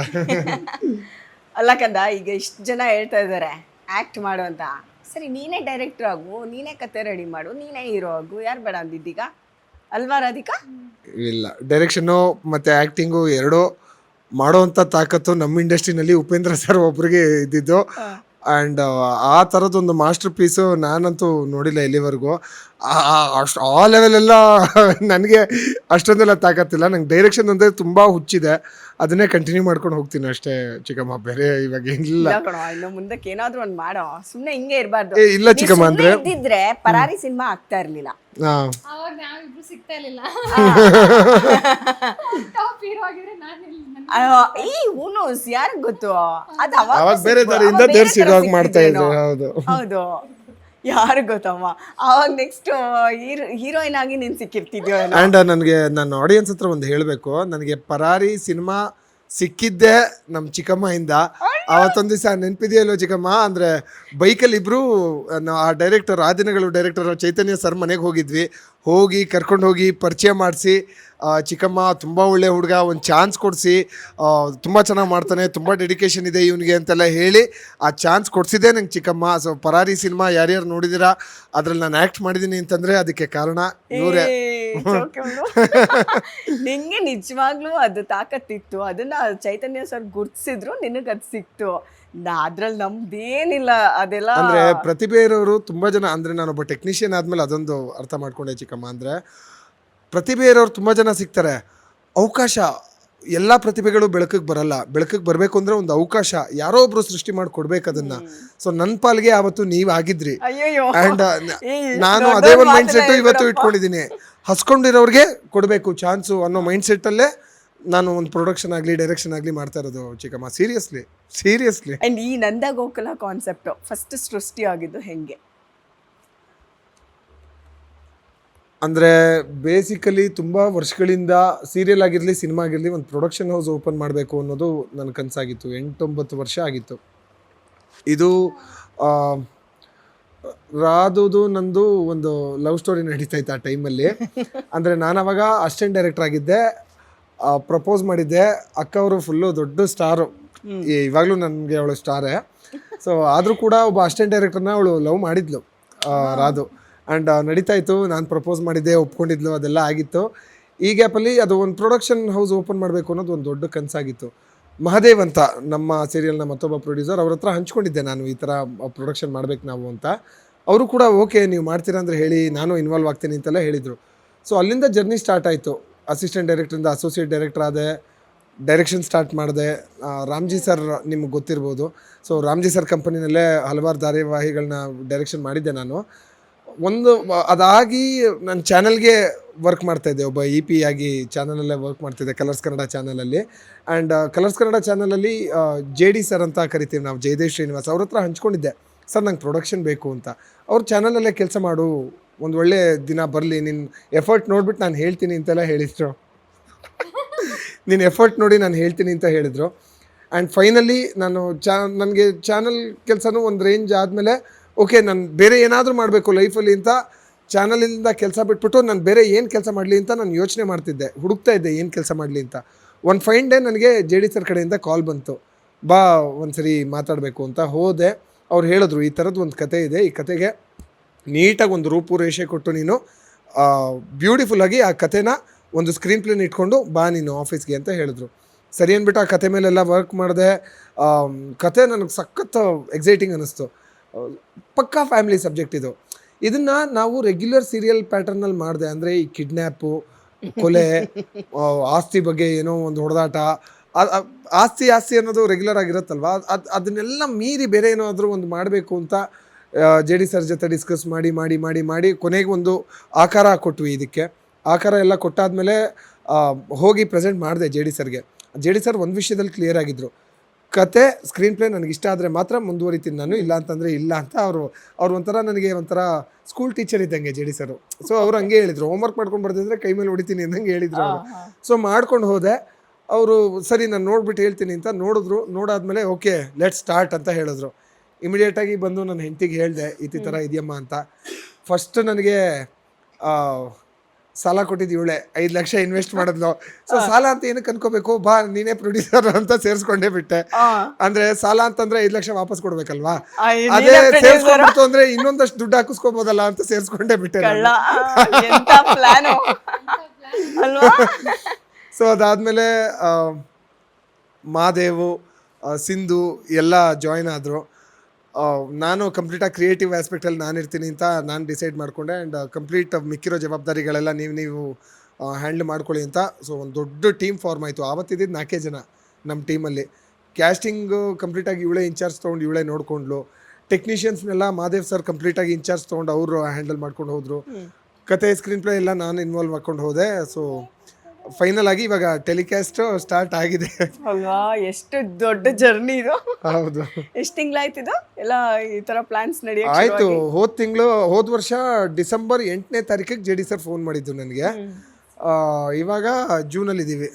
ಅಲ್ಲ ಕಂದ, ಈಗ ಇಷ್ಟು ಜನ ಹೇಳ್ತಾ ಇದ್ದಾರೆ ಆ್ಯಕ್ಟ್ ಮಾಡು ಅಂತ. ಸರಿ, ನೀನೇ ಡೈರೆಕ್ಟರ್ ಆಗು, ನೀನೇ ಕತೆ ರೆಡಿ ಮಾಡು, ನೀನೇ ಹೀರೋ ಆಗು. ಯಾರು ಬೇಡ ಅಂದಿದ್ದೀಗ, ಅಲ್ವಾ ರಾಧಿಕಾ? ಇಲ್ಲ, ಡೈರೆಕ್ಷನ್ನು ಮತ್ತು ಆ್ಯಕ್ಟಿಂಗು ಎರಡೂ ಮಾಡೋವಂಥ ತಾಕತ್ತು ನಮ್ಮ ಇಂಡಸ್ಟ್ರಿನಲ್ಲಿ ಉಪೇಂದ್ರ ಸರ್ ಒಬ್ರಿಗೆ ಇದ್ದಿದ್ದು. ಆ್ಯಂಡ್ ಆ ಥರದ್ದೊಂದು ಮಾಸ್ಟರ್ ಪೀಸು ನಾನಂತೂ ನೋಡಿಲ್ಲ ಇಲ್ಲಿವರೆಗೂ. ಅಷ್ಟು ಆ ಲೆವೆಲೆಲ್ಲ ನನಗೆ ಅಷ್ಟೊಂದೆಲ್ಲ ತಾಕತ್ತಿಲ್ಲ. ನಂಗೆ ಡೈರೆಕ್ಷನ್ ಅಂದರೆ ತುಂಬ ಹುಚ್ಚಿದೆ, ಅದನ್ನೇ ಕಂಟಿನ್ಯೂ ಮಾಡ್ಕೊಂಡು ಹೋಗ್ತೀನಿ ಅಷ್ಟೇ ಚಿಕ್ಕಮ್ಮ. ಬೇರೆ ಇವಾಗ ಏನಿಲ್ಲ. ಇನ್ನು ಮುಂದಕ್ಕೆ ಏನಾದ್ರೂ ಒಂದು ಮಾಡೋ, ಸುಮ್ಮನೆ ಹಿಂಗೆ ಇರಬಾರ್ದು. ಇಲ್ಲ ಚಿಕ್ಕಮ್ಮ, ಅಂದ್ರೆ ಇದ್ದಿದ್ರೆ ಪರಾರಿ ಸಿನಿಮಾ ಆಗ್ತಾ ಇರ್ಲಿಲ್ಲ. ಅವಾಗ ನಾವಿಬ್ರು ಸಿಗ್ತಾ ಇರ್ಲಿಲ್ಲ. ಈ ಹೂನೋಸ್ ಯಾರಿಗ್ ಗೊತ್ತು, ಅದು ಅವಾಗ ಬೇರೆ ದಾರಿಯಿಂದ ದೇವ್ರು ಮಾಡ್ತಾ ಇದ್ರು. ಹೌದು, ಯಾರು ಗೊತ್ತಮ್ಮ. ಅವಾಗ ನೆಕ್ಸ್ಟ್ ಹೀರೋಯಿನ್ ಆಗಿ ನೀನ್ ಸಿಕ್ಕಿರ್ತಿದ್ಯೋ. ಆ್ಯಂಡ್ ನನಗೆ ನನ್ನ ಆಡಿಯನ್ಸ್ ಹತ್ರ ಒಂದು ಹೇಳಬೇಕು, ನನಗೆ ಪರಾರಿ ಸಿನಿಮಾ ಸಿಕ್ಕಿದ್ದೆ ನಮ್ಮ ಚಿಕ್ಕಮ್ಮಯಿಂದ. ಅವತ್ತೊಂದು ದಿವಸ ನೆನಪಿದೆಯಲ್ಲೋ ಚಿಕ್ಕಮ್ಮ, ಅಂದರೆ ಬೈಕಲ್ಲಿ ಇಬ್ಬರು ಆ ಡೈರೆಕ್ಟರ್, ಆ ದಿನಗಳು ಡೈರೆಕ್ಟರ್ ಚೈತನ್ಯ ಸರ್ ಮನೆಗೆ ಹೋಗಿ ಕರ್ಕೊಂಡು ಹೋಗಿ ಪರಿಚಯ ಮಾಡಿಸಿ, ಚಿಕ್ಕಮ್ಮ ತುಂಬ ಒಳ್ಳೆ ಹುಡುಗ, ಒಂದು ಚಾನ್ಸ್ ಕೊಡಿಸಿ, ತುಂಬ ಚೆನ್ನಾಗಿ ಮಾಡ್ತಾನೆ, ತುಂಬ ಡೆಡಿಕೇಶನ್ ಇದೆ ಇವನಿಗೆ ಅಂತೆಲ್ಲ ಹೇಳಿ ಆ ಚಾನ್ಸ್ ಕೊಡಿಸಿದೆ ನಂಗೆ ಚಿಕ್ಕಮ್ಮ. ಸೊ ಪರಾರಿ ಸಿನಿಮಾ ಯಾರ್ಯಾರು ನೋಡಿದ್ದೀರಾ, ಅದ್ರಲ್ಲಿ ನಾನು ಆ್ಯಕ್ಟ್ ಮಾಡಿದ್ದೀನಿ ಅಂತಂದರೆ ಅದಕ್ಕೆ ಕಾರಣ ಇವರೇ. ನಿಂಗೆ ನಿಜವಾಗ್ಲೂ ಅದು ತಾಕತ್ತಿತ್ತು, ಅದನ್ನ ಚೈತನ್ಯ ಸರ್ ಗುರ್ತಿಸಿದ್ರು, ನಿನಗೆ ಅದು ಸಿಕ್ತು. ಅದ್ರಲ್ಲಿ ನಮ್ದೇನಿಲ್ಲ, ಅದೆಲ್ಲ ಅಂದರೆ ಪ್ರತಿಭೆ ಇರೋರು ತುಂಬ ಜನ. ಅಂದರೆ ನಾನೊಬ್ಬ ಟೆಕ್ನಿಷಿಯನ್ ಆದಮೇಲೆ ಅದೊಂದು ಅರ್ಥ ಮಾಡ್ಕೊಂಡೆ ಚಿಕ್ಕಮ್ಮ, ಅಂದರೆ ಪ್ರತಿಭೆ ಇರೋರು ತುಂಬ ಜನ ಸಿಗ್ತಾರೆ. ಅವಕಾಶ, ಎಲ್ಲ ಪ್ರತಿಭೆಗಳು ಬೆಳಕಿಗೆ ಬರಲ್ಲ. ಬೆಳಕಿಗೆ ಬರಬೇಕು ಅಂದರೆ ಒಂದು ಅವಕಾಶ ಯಾರೋ ಒಬ್ರು ಸೃಷ್ಟಿ ಮಾಡಿ ಕೊಡ್ಬೇಕು ಅದನ್ನ. ಸೊ ನನ್ನ ಪಾಲ್ಗೆ ಆವತ್ತು ನೀವು ಆಗಿದ್ರಿ. ಆ್ಯಂಡ್ ನಾನು ಅದೇ ಒಂದು ಮೈಂಡ್ ಸೆಟ್ಟು ಇವತ್ತು ಇಟ್ಕೊಂಡಿದ್ದೀನಿ. ಹಸ್ಕೊಂಡಿರೋರಿಗೆ ಕೊಡಬೇಕು ಚಾನ್ಸು ಅನ್ನೋ ಮೈಂಡ್ ಸೆಟ್ಟಲ್ಲೇ ನಾನು ಒಂದು ಪ್ರೊಡಕ್ಷನ್ ಆಗಲಿ ಡೈರೆಕ್ಷನ್ ಆಗಲಿ ಮಾಡ್ತಾ ಇರೋದು ಚಿಕ್ಕಮ್ಮ. ಸೀರಿಯಸ್ಲಿ. ಆ್ಯಂಡ್ ಈ ನಂದ ಗೋಕುಲ ಕಾನ್ಸೆಪ್ಟು ಫಸ್ಟ್ ಸೃಷ್ಟಿ ಆಗಿದ್ದು ಹೆಂಗೆ? ಅಂದರೆ ಬೇಸಿಕಲಿ ತುಂಬ ವರ್ಷಗಳಿಂದ ಸೀರಿಯಲ್ ಆಗಿರಲಿ ಸಿನಿಮಾ ಆಗಿರಲಿ ಒಂದು ಪ್ರೊಡಕ್ಷನ್ ಹೌಸ್ ಓಪನ್ ಮಾಡಬೇಕು ಅನ್ನೋದು ನನ್ನ ಕನಸಾಗಿತ್ತು. 8-9 ವರ್ಷ ಆಗಿತ್ತು. ಇದು ರಾಧುದು ನಂದು ಒಂದು ಲವ್ ಸ್ಟೋರಿ ನಡೀತಾ ಇತ್ತು ಆ ಟೈಮಲ್ಲಿ. ಅಂದರೆ ನಾನು ಅವಾಗ ಅಸಿಸ್ಟೆಂಟ್ ಡೈರೆಕ್ಟರ್ ಆಗಿದ್ದೆ. ಪ್ರಪೋಸ್ ಮಾಡಿದ್ದೆ. ಅಕ್ಕ ಅವರು ಫುಲ್ಲು ದೊಡ್ಡ ಸ್ಟಾರು, ಇವಾಗಲೂ ನನಗೆ ಅವಳು ಸ್ಟಾರೇ. ಸೊ ಆದರೂ ಕೂಡ ಒಬ್ಬ ಅಸಿಸ್ಟೆಂಟ್ ಡೈರೆಕ್ಟರ್ನ ಅವಳು ಲವ್ ಮಾಡಿದ್ಲು ರಾಧು. ಆ್ಯಂಡ್ ನಡೀತಾ ಇತ್ತು. ನಾನು ಪ್ರಪೋಸ್ ಮಾಡಿದ್ದೆ, ಒಪ್ಕೊಂಡಿದ್ಲು, ಅದೆಲ್ಲ ಆಗಿತ್ತು. ಈ ಗ್ಯಾಪಲ್ಲಿ ಅದು ಒಂದು ಪ್ರೊಡಕ್ಷನ್ ಹೌಸ್ ಓಪನ್ ಮಾಡಬೇಕು ಅನ್ನೋದು ಒಂದು ದೊಡ್ಡ ಕನಸಾಗಿತ್ತು. ಮಹಾದೇವ್ ಅಂತ ನಮ್ಮ ಸೀರಿಯಲ್ನ ಮತ್ತೊಬ್ಬ ಪ್ರೊಡ್ಯೂಸರ್, ಅವ್ರ ಹತ್ರ ಹಂಚ್ಕೊಂಡಿದ್ದೆ ನಾನು ಈ ಥರ ಪ್ರೊಡಕ್ಷನ್ ಮಾಡ್ಬೇಕು ನಾವು ಅಂತ. ಅವರು ಕೂಡ ಓಕೆ ನೀವು ಮಾಡ್ತೀರಾ ಅಂದರೆ ಹೇಳಿ, ನಾನು ಇನ್ವಾಲ್ವ್ ಆಗ್ತೀನಿ ಅಂತೆಲ್ಲ ಹೇಳಿದರು. ಸೊ ಅಲ್ಲಿಂದ ಜರ್ನಿ ಸ್ಟಾರ್ಟ್ ಆಯಿತು. ಅಸಿಸ್ಟೆಂಟ್ ಡೈರೆಕ್ಟ್ರಿಂದ ಅಸೋಸಿಯೇಟ್ ಡೈರೆಕ್ಟರ್ ಆದೆ. ಡೈರೆಕ್ಷನ್ ಸ್ಟಾರ್ಟ್ ಮಾಡಿದೆ. ರಾಮ್ಜಿ ಸರ್ ನಿಮ್ಗೆ ಗೊತ್ತಿರ್ಬೋದು. ಸೊ ರಾಮ್ಜಿ ಸರ್ ಕಂಪನಿನಲ್ಲೇ ಹಲವಾರು ಧಾರಾವಾಹಿಗಳನ್ನ ಡೈರೆಕ್ಷನ್ ಮಾಡಿದ್ದೆ ನಾನು. ಅದಾಗಿ ನಾನು ಚಾನಲ್ಗೆ ವರ್ಕ್ ಮಾಡ್ತಾಯಿದ್ದೆ, ಒಬ್ಬ EP ಆಗಿ ಚಾನಲಲ್ಲೇ ವರ್ಕ್ ಮಾಡ್ತಿದ್ದೆ, ಕಲರ್ಸ್ ಕನ್ನಡ ಚಾನಲಲ್ಲಿ. ಆ್ಯಂಡ್ ಕಲರ್ಸ್ ಕನ್ನಡ ಚಾನಲಲ್ಲಿ JD ಸರ್ ಅಂತ ಕರಿತೀವಿ ನಾವು, ಜಯದೇವ್ ಶ್ರೀನಿವಾಸ್, ಅವ್ರ ಹತ್ರ ಹಂಚ್ಕೊಂಡಿದ್ದೆ, ಸರ್ ನಂಗೆ ಪ್ರೊಡಕ್ಷನ್ ಬೇಕು ಅಂತ. ಅವ್ರ ಚಾನಲಲ್ಲೇ ಕೆಲಸ ಮಾಡು, ಒಂದು ಒಳ್ಳೆ ದಿನ ಬರಲಿ, ನಿನ್ನ ಎಫರ್ಟ್ ನೋಡ್ಬಿಟ್ಟು ನಾನು ಹೇಳ್ತೀನಿ ಅಂತೆಲ್ಲ ಹೇಳಿದರು. ನಿನ್ನ ಎಫರ್ಟ್ ನೋಡಿ ನಾನು ಹೇಳ್ತೀನಿ ಅಂತ ಹೇಳಿದರು. ಆ್ಯಂಡ್ ಫೈನಲಿ ನಾನು ನನಗೆ ಚಾನಲ್ ಕೆಲಸನೂ ಒಂದು ರೇಂಜ್ ಆದಮೇಲೆ ಓಕೆ, ನಾನು ಬೇರೆ ಏನಾದರೂ ಮಾಡಬೇಕು ಲೈಫಲ್ಲಿ ಅಂತ ಚಾನಲಿಂದ ಕೆಲಸ ಬಿಟ್ಬಿಟ್ಟು ನಾನು ಬೇರೆ ಏನು ಕೆಲಸ ಮಾಡಲಿ ಅಂತ ನಾನು ಯೋಚನೆ ಮಾಡ್ತಿದ್ದೆ, ಹುಡುಕ್ತಾ ಇದ್ದೆ ಏನು ಕೆಲಸ ಮಾಡಲಿ ಅಂತ. ಒಂದು ಫೈನ್ ಡೇ ನನಗೆ JD ಸರ್ ಕಡೆಯಿಂದ ಕಾಲ್ ಬಂತು, ಬಾ ಒಂದ್ಸರಿ ಮಾತಾಡಬೇಕು ಅಂತ ಹೋದೆ. ಅವ್ರು ಹೇಳಿದ್ರು, ಈ ಥರದ್ದು ಒಂದು ಕತೆ ಇದೆ, ಈ ಕತೆಗೆ ನೀಟಾಗಿ ಒಂದು ರೂಪುರೇಷೆ ಕೊಟ್ಟು ನೀನು ಬ್ಯೂಟಿಫುಲ್ಲಾಗಿ ಆ ಕತೆನ ಒಂದು ಸ್ಕ್ರೀನ್ ಪ್ಲೇನ ಇಟ್ಕೊಂಡು ಬಾ ನೀನು ಆಫೀಸ್ಗೆ ಅಂತ ಹೇಳಿದ್ರು. ಸರಿ ಅಂದ್ಬಿಟ್ಟು ಆ ಕತೆ ಮೇಲೆಲ್ಲ ವರ್ಕ್ ಮಾಡಿದೆ. ಕತೆ ನನಗೆ ಸಖತ್ ಎಕ್ಸೈಟಿಂಗ್ ಅನ್ನಿಸ್ತು. ಪಕ್ಕಾ ಫ್ಯಾಮಿಲಿ ಸಬ್ಜೆಕ್ಟ್ ಇದು. ಇದನ್ನು ನಾವು ರೆಗ್ಯುಲರ್ ಸೀರಿಯಲ್ ಪ್ಯಾಟರ್ನಲ್ಲಿ ಮಾಡಿದೆ. ಅಂದರೆ ಈ ಕಿಡ್ನ್ಯಾಪು, ಕೊಲೆ, ಆಸ್ತಿ ಬಗ್ಗೆ ಏನೋ ಒಂದು ಹೊಡೆದಾಟ, ಆಸ್ತಿ ಅನ್ನೋದು ರೆಗ್ಯುಲರ್ ಆಗಿರುತ್ತಲ್ವ, ಅದನ್ನೆಲ್ಲ ಮೀರಿ ಬೇರೆ ಏನಾದರೂ ಒಂದು ಮಾಡಬೇಕು ಅಂತ JD ಸರ್ ಜೊತೆ ಡಿಸ್ಕಸ್ ಮಾಡಿ ಮಾಡಿ ಮಾಡಿ ಮಾಡಿ ಕೊನೆಗೆ ಒಂದು ಆಕಾರ ಕೊಟ್ವಿ. ಇದಕ್ಕೆ ಆಕಾರ ಎಲ್ಲ ಕೊಟ್ಟಾದಮೇಲೆ ಹೋಗಿ ಪ್ರೆಸೆಂಟ್ ಮಾಡಿದೆ JD ಸರ್ಗೆ. JD ಸರ್ ಒಂದು ವಿಷಯದಲ್ಲಿ ಕ್ಲಿಯರ್ ಆಗಿದ್ದರು, ಕತೆ ಸ್ಕ್ರೀನ್ ಪ್ಲೇ ನನಗೆ ಇಷ್ಟ ಆದರೆ ಮಾತ್ರ ಮುಂದುವರಿತೀನಿ ನಾನು, ಇಲ್ಲ ಅಂತಂದರೆ ಇಲ್ಲ ಅಂತ. ಅವ್ರು ಒಂಥರ ನನಗೆ ಒಂಥರ ಸ್ಕೂಲ್ ಟೀಚರ್ ಇದ್ದಂಗೆ JD ಸರು. ಸೊ ಅವ್ರು ಹಂಗೆ ಹೇಳಿದರು, ಹೋಮ್ವರ್ಕ್ ಮಾಡ್ಕೊಂಡು ಬರ್ತಿದ್ರೆ ಕೈ ಮೇಲೆ ಹೊಡಿತೀನಿ ಅಂದಂಗೆ ಹೇಳಿದರು ಅವರು. ಸೊ ಮಾಡ್ಕೊಂಡು ಹೋದೆ. ಅವರು ಸರಿ ನಾನು ನೋಡ್ಬಿಟ್ಟು ಹೇಳ್ತೀನಿ ಅಂತ ನೋಡಿದ್ರು. ನೋಡಾದ್ಮೇಲೆ ಓಕೆ ಲೆಟ್ಸ್ ಸ್ಟಾರ್ಟ್ ಅಂತ ಹೇಳಿದ್ರು. ಇಮಿಡಿಯೇಟಾಗಿ ಬಂದು ನನ್ನ ಹೆಂಡತಿಗೆ ಹೇಳಿದೆ, ಈ ಥರ ಇದೆಯಮ್ಮ ಅಂತ. ಫಸ್ಟ್ ನನಗೆ ಸಾಲ ಕೊಟ್ಟಿದ್ದು ಇವಳೆ, 5 ಲಕ್ಷ ಇನ್ವೆಸ್ಟ್ ಮಾಡಿದ್ಲು. ಸೊ ಸಾಲ ಅಂತ ಏನಕ್ಕೆ ಅನ್ಕೋಬೇಕು, ಬಾ ನೀನೇ ಪ್ರೊಡ್ಯೂಸರ್ ಅಂತ ಸೇರಿಸ್ಕೊಂಡೇ ಬಿಟ್ಟೆ. ಅಂದ್ರೆ ಸಾಲ ಅಂತಂದ್ರೆ 5 ಲಕ್ಷ ವಾಪಸ್ ಕೊಡ್ಬೇಕಲ್ವಾ, ಅದೇ ಸೇರಿಸ್ಕೊಂಡ್ಬಿಡ್ತು ಅಂದ್ರೆ ಇನ್ನೊಂದಷ್ಟು ದುಡ್ಡು ಹಾಕಿಸ್ಕೋಬೋದಲ್ಲ ಅಂತ ಸೇರಿಸ್ಕೊಂಡೇ ಬಿಟ್ಟೆ. ಸೊ ಅದಾದ್ಮೇಲೆ ಮಾದೇವು, ಸಿಂಧು ಎಲ್ಲ ಜಾಯ್ನ್ ಆದರು. ನಾನು ಕಂಪ್ಲೀಟಾಗಿ ಕ್ರಿಯೇಟಿವ್ ಆಸ್ಪೆಕ್ಟಲ್ಲಿ ನಾನು ಇರ್ತೀನಿ ಅಂತ ನಾನು ಡಿಸೈಡ್ ಮಾಡಿಕೊಂಡೆ. ಆ್ಯಂಡ್ ಕಂಪ್ಲೀಟ್ ಮಿಕ್ಕಿರೋ ಜವಾಬ್ದಾರಿಗಳೆಲ್ಲ ನೀವು ಹ್ಯಾಂಡ್ಲ್ ಮಾಡ್ಕೊಳ್ಳಿ ಅಂತ. ಸೊ ಒಂದು ದೊಡ್ಡ ಟೀಮ್ ಫಾರ್ಮ್ ಆಯಿತು. ಆವತ್ತಿದ್ದು 4 ಜನ ನಮ್ಮ ಟೀಮಲ್ಲಿ. ಕ್ಯಾಸ್ಟಿಂಗು ಕಂಪ್ಲೀಟಾಗಿ ಇವಳೇ ಇನ್ಚಾರ್ಜ್ ತೊಗೊಂಡು ಇವಳೇ ನೋಡಿಕೊಂಡ್ಲು. ಟೆಕ್ನಿಷಿಯನ್ಸ್ನೆಲ್ಲ ಮಾದೇವ್ ಸರ್ ಕಂಪ್ಲೀಟಾಗಿ ಇನ್ಚಾರ್ಜ್ ತೊಗೊಂಡು ಅವರು ಹ್ಯಾಂಡಲ್ ಮಾಡ್ಕೊಂಡು ಹೋದರು. ಕತೆ ಸ್ಕ್ರೀನ್ ಪ್ಲೇ ಎಲ್ಲ ನಾನು ಇನ್ವಾಲ್ವ್ ಮಾಡ್ಕೊಂಡು ಹೋದೆ. ಸೊ ಫೈನಲ್ ಆಗಿ ಇವಾಗ ಟೆಲಿಕಾಸ್ಟ್ ಸ್ಟಾರ್ಟ್ ಆಗಿದೆ ಅಲ್ವಾ. ಎಷ್ಟು ದೊಡ್ಡ ಜರ್ನಿ ಇದು. ಹೌದು. ಎಷ್ಟು ತಿಂಗಳಾಯ್ತಿದು ಎಲ್ಲ ಈ ತರ ಪ್ಲಾನ್ಸ್ ನಡೆಯೋಕೆ? ಆಯ್ತು, ಹೋದ ವರ್ಷ ಡಿಸೆಂಬರ್ 8ನೇ ತಾರೀಕಿಗೆ JD ಸರ್ ಫೋನ್ ಮಾಡಿದ್ದು ನನಗೆ. ಇವಾಗ ಜೂನಲ್ಲಿ ಇದ್ದೀವಿ.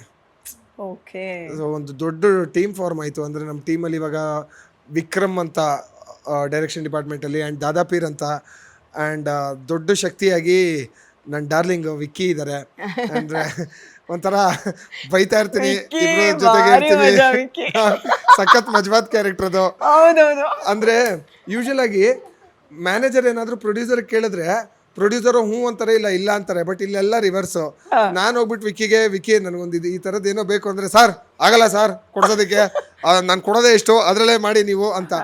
ಓಕೆ. ಸೊ ಒಂದು ದೊಡ್ಡ ಟೀಮ್ ಫಾರ್ಮ್ ಆಯಿತು. ಅಂದರೆ ನಮ್ಮ ಟೀಮಲ್ಲಿ ಇವಾಗ ವಿಕ್ರಮ್ ಅಂತ ಡೈರೆಕ್ಷನ್ ಡಿಪಾರ್ಟ್ಮೆಂಟಲ್ಲಿ, ಆ್ಯಂಡ್ ದಾದಾಪೀರ್ ಅಂತ, ಆ್ಯಂಡ್ ದೊಡ್ಡ ಶಕ್ತಿಯಾಗಿ ನನ್ನ ಡಾರ್ಲಿಂಗ್ ವಿಕ್ಕಿ ಇದ್ದಾರೆ. ಅಂದರೆ ಒಂಥರ ಬೈತಾ ಇರ್ತೀನಿ, ಇಬ್ರು ಜೊತೆಗೆ ಇರ್ತೀವಿ. ಸಖತ್ ಮಜವಾದ್ ಕ್ಯಾರೆಕ್ಟರ್ ಅದು. ಅಂದ್ರೆ ಯೂಶುವಲ್ ಆಗಿ ಮ್ಯಾನೇಜರ್ ಏನಾದ್ರು ಪ್ರೊಡ್ಯೂಸರ್ ಕೇಳಿದ್ರೆ ಪ್ರೊಡ್ಯೂಸರ್ ಹ್ಞೂ ಅಂತಾರೆ, ಇಲ್ಲ ಅಂತಾರೆ. ಬಟ್ ಇಲ್ಲೆಲ್ಲ ರಿವರ್ಸು. ನಾನು ಹೋಗ್ಬಿಟ್ಟು ವಿಕ್ಕಿ ನನಗೊಂದು ಈ ಥರದ್ದು ಏನೋ ಬೇಕು ಅಂದರೆ, ಸರ್ ಆಗಲ್ಲ ಸರ್ ಕೊಡ್ಸೋದಕ್ಕೆ, ನಾನು ಕೊಡೋದೇ ಎಷ್ಟು ಅದರಲ್ಲೇ ಮಾಡಿ ನೀವು ಅಂತ.